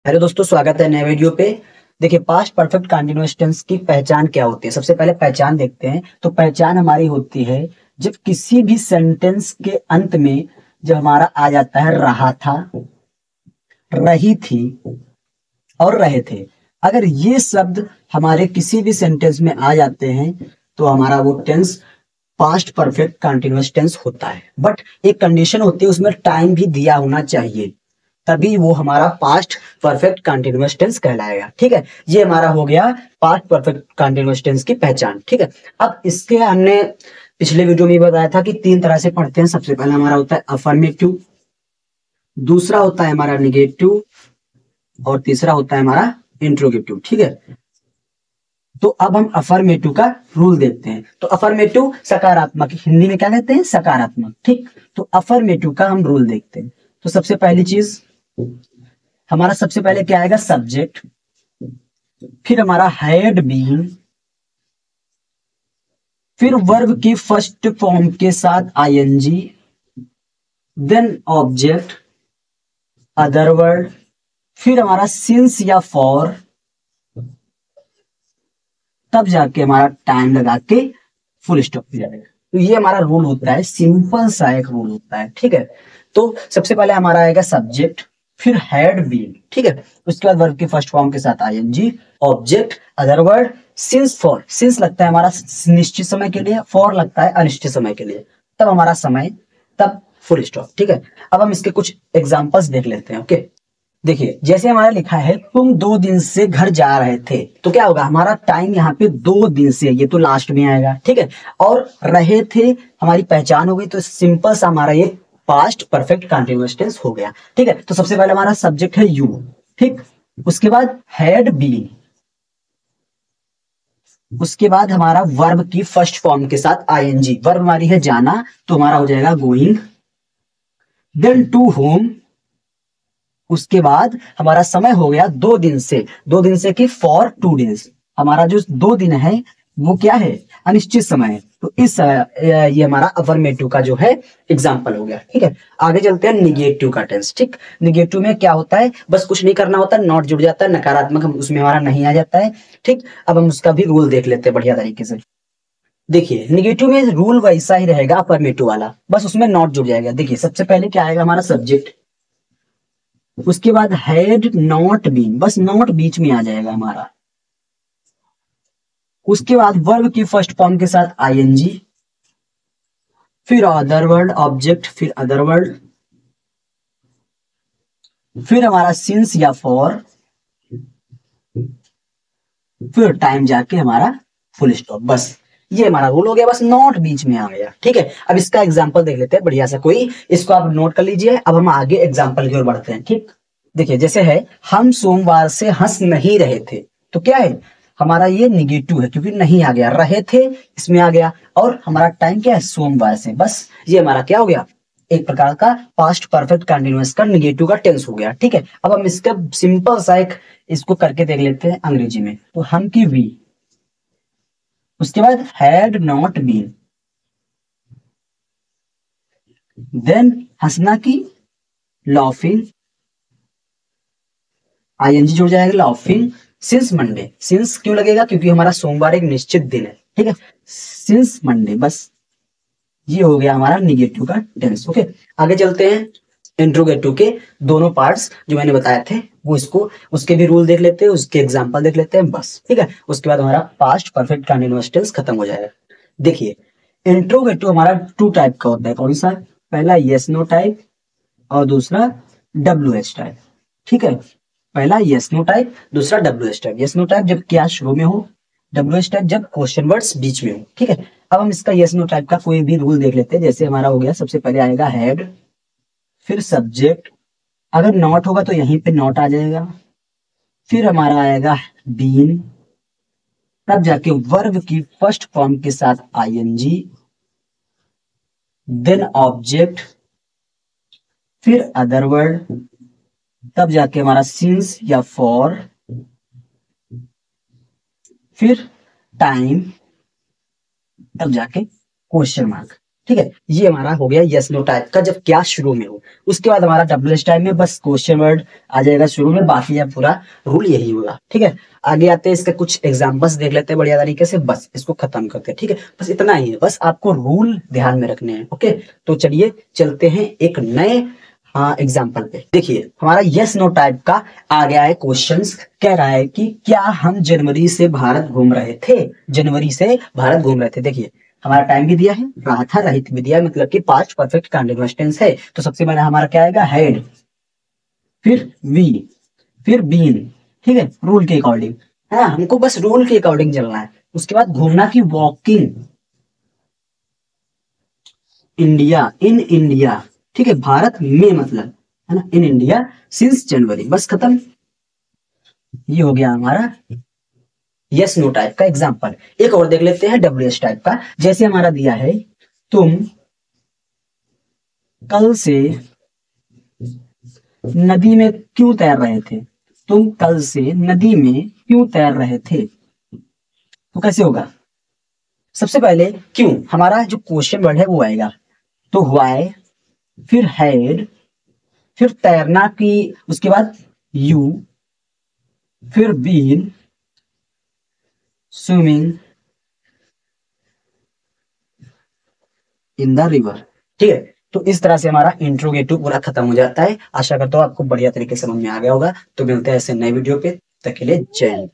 Hello दोस्तों, स्वागत है नए वीडियो पे। देखिए, पास्ट परफेक्ट कंटीन्यूअस टेंस की पहचान क्या होती है। सबसे पहले पहचान देखते हैं। तो पहचान हमारी होती है जब किसी भी सेंटेंस के अंत में जब हमारा आ जाता है रहा था, रही थी और रहे थे। अगर ये शब्द हमारे किसी भी सेंटेंस में आ जाते हैं तो हमारा वो tense past perfect continuous tense होता है। बट एक कंडीशन होती है, उसमें टाइम भी दिया होना चाहिए, तभी वो हमारा पास्ट परफेक्ट कंटीन्यूअस टेंस कहलाएगा। ठीक है, ये हमारा हो गया पास्ट परफेक्ट कंटीन्यूअस टेंस की पहचान। ठीक है, अब इसके हमने पिछले वीडियो में बताया था कि तीन तरह से पढ़ते हैं। सबसे पहला हमारा होता है अफर्मेटिव, दूसरा होता है हमारा निगेटिव और तीसरा होता है हमारा इंट्रोगेटिव। ठीक है, तो अब हम अफर्मेटिव का रूल देखते हैं। तो अफर्मेटिव सकारात्मक, हिंदी में क्या कहते हैं, सकारात्मक। ठीक, तो अफर्मेटिव का हम रूल देखते हैं। तो सबसे पहली चीज हमारा, सबसे पहले क्या आएगा, सब्जेक्ट, फिर हमारा हैड बीन, फिर वर्ब की फर्स्ट फॉर्म के साथ ING, then object, other word, फिर हमारा सिंस या फॉर, तब जाके हमारा टाइम लगा के फुल स्टॉप हो जाएगा। तो ये हमारा रूल होता है, सिंपल सा एक रूल होता है। ठीक है, तो सबसे पहले हमारा आएगा सब्जेक्ट, फिर हैड बीन, ठीक है, उसके बाद वर्ब की फर्स्ट फॉर्म के साथ ING, object, other word, since for. Since लगता है हमारा निश्चित समय के लिए, फॉर लगता है अनिश्चित समय के लिए, तब हमारा समय, तब फुल स्टॉप। ठीक है, अब हम इसके कुछ एग्जांपल्स देख लेते हैं। ओके, देखिए जैसे हमारा लिखा है तुम 2 दिन से घर जा रहे थे, तो क्या होगा, हमारा टाइम यहाँ पे 2 दिन से, ये तो लास्ट में आएगा। ठीक है, और रहे थे हमारी पहचान हो गई, तो सिंपल सा हमारा ये पास्ट परफेक्ट कंटीन्यूअस टेंस हो गया। ठीक है, तो सबसे पहले हमारा सब्जेक्ट है यू, ठीक, उसके बाद हैड बीन, उसके बाद हमारा वर्ब की फर्स्ट फॉर्म के साथ आईएनजी, वर्ब हमारी है जाना, तो हमारा हो जाएगा गोइंग, देन टू होम, उसके बाद हमारा समय हो गया 2 दिन से, 2 दिन से की फॉर 2 डेज, हमारा जो 2 दिन है वो क्या है, अनिश्चित समय है। तो इस ये हमारा अफर्मेटिव का जो है एग्जाम्पल हो गया। ठीक है, आगे चलते हैं निगेटिव का टेंस। ठीक, निगेटिव में क्या होता है, बस कुछ नहीं करना होता, नॉट जुड़ जाता है, नकारात्मक उसमें हमारा नहीं आ जाता है। ठीक, अब हम उसका भी रूल देख लेते हैं बढ़िया तरीके से। देखिए निगेटिव में रूल वैसा ही रहेगा अफर्मेटिव वाला, बस उसमें नॉट जुड़ जाएगा। देखिए सबसे पहले क्या आएगा, हमारा सब्जेक्ट, उसके बाद हैड नॉट बीन, बस नॉट बीच में आ जाएगा हमारा, उसके बाद वर्ब की फर्स्ट फॉर्म के साथ आईएनजी, फिर अदर वर्ड, ऑब्जेक्ट, फिर अदर वर्ड, फिर हमारा सिंस या फॉर, फिर टाइम जाके हमारा फुल स्टॉप। बस ये हमारा रूल हो गया, बस नॉट बीच में आ गया। ठीक है, अब इसका एग्जांपल देख लेते हैं बढ़िया सा कोई, इसको आप नोट कर लीजिए। अब हम आगे एग्जांपल की ओर बढ़ते हैं। ठीक, देखिए जैसे है हम सोमवार से हंस नहीं रहे थे, तो क्या है हमारा, ये निगेटिव है क्योंकि नहीं आ गया, रहे थे इसमें आ गया, और हमारा टाइम क्या है, सोमवार से। बस ये हमारा क्या हो गया, एक प्रकार का पास्ट परफेक्ट कंटिन्यूअस का निगेटिव का टेंस हो गया। ठीक है, अब हम इसका सिंपल सा एक इसको करके देख लेते हैं अंग्रेजी में। तो हम की वी, उसके बाद हैड नॉट बीन, देन हंसना की लॉफिंग, आईएनजी जुड़ जाएगा, लॉफिंग सिंस मंडे। सिंस क्यों लगेगा, क्योंकि हमारा सोमवार एक निश्चित दिन है। ठीक है, सिंस मंडे, बस ये हो गया हमारा निगेटिव का टेंस। ओके, आगे चलते हैं इंट्रोगेटिव के दोनों पार्ट्स जो मैंने बताए थे, वो इसको उसके भी रूल देख लेते हैं, उसके एग्जांपल देख लेते हैं बस। ठीक है, उसके बाद हमारा पास्ट परफेक्ट कंटीन्यूअस टेंस खत्म हो जाएगा। देखिए इंट्रोगेटिव हमारा 2 टाइप का होता है, कौन सा, पहला यस नो टाइप और दूसरा डब्ल्यू एच टाइप। ठीक है, पहला यस नो टाइप, दूसरा W H type. Yes no type जब क्या शुरू में हो, डब्ल्यू एच टाइप जब क्वेश्चन वर्ड्स बीच में हो। ठीक है, अब हम इसका यस नो टाइप का कोई भी रूल देख लेते हैं। जैसे हमारा हो गया, सबसे पहले आएगा हैड, फिर सब्जेक्ट, अगर नॉट होगा तो यहीं पे नॉट आ जाएगा, फिर हमारा आएगा बीन, तब जाके वर्ब की फर्स्ट फॉर्म के साथ आईएनजी, देन ऑब्जेक्ट, फिर अदर वर्ड, तब जाके हमारा सिंस या फॉर, फिर टाइम, तब जाके क्वेश्चन मार्क। ठीक है, ये हमारा हो गया यस नो टाइप का, जब क्या शुरू में हो। उसके बाद हमारा WH टाइप में बस क्वेश्चन वर्ड आ जाएगा शुरू में, बाकी अब पूरा रूल यही होगा। ठीक है, आगे आते हैं, इसके कुछ एग्जांपल्स देख लेते हैं बढ़िया तरीके से, बस इसको खत्म करते हैं। ठीक है, बस इतना ही है, बस आपको रूल ध्यान में रखने हैं। ओके, तो चलिए चलते हैं एक नए एग्जाम्पल पे। देखिए हमारा यस नो टाइप का आ गया है क्वेश्चंस, कह रहा है कि क्या हम जनवरी से भारत घूम रहे थे, जनवरी से भारत घूम रहे थे। देखिए हमारा टाइम भी दिया है, रहा था, रहित भी दिया है, मतलब कि पास्ट परफेक्ट कंटीन्यूअस टेंस है। तो सबसे पहले हमारा क्या आएगा, हैड, फिर वी, फिर बीन। ठीक है, रूल के अकॉर्डिंग है ना, हमको बस रूल के अकॉर्डिंग चलना है। उसके बाद घूमना की वॉकिंग, इंडिया, इन इंडिया। ठीक है, भारत में मतलब है ना, इन इंडिया सिंस जनवरी, बस खत्म। ये हो गया हमारा यस नो टाइप का एग्जांपल। एक और देख लेते हैं WH टाइप का, जैसे हमारा दिया है, तुम कल से नदी में क्यों तैर रहे थे, तुम कल से नदी में क्यों तैर रहे थे। तो कैसे होगा, सबसे पहले क्यों, हमारा जो क्वेश्चन वर्ड है वो आएगा, तो व्हाई, फिर हैड, फिर तैरना की, उसके बाद यू, फिर been swimming in the river. ठीक है, तो इस तरह से हमारा इंट्रोगेटिव पूरा खत्म हो जाता है। आशा करता हूँ आपको बढ़िया तरीके से समझ में आ गया होगा। तो मिलते हैं ऐसे नए वीडियो पे, तक के लिए जय हिंद।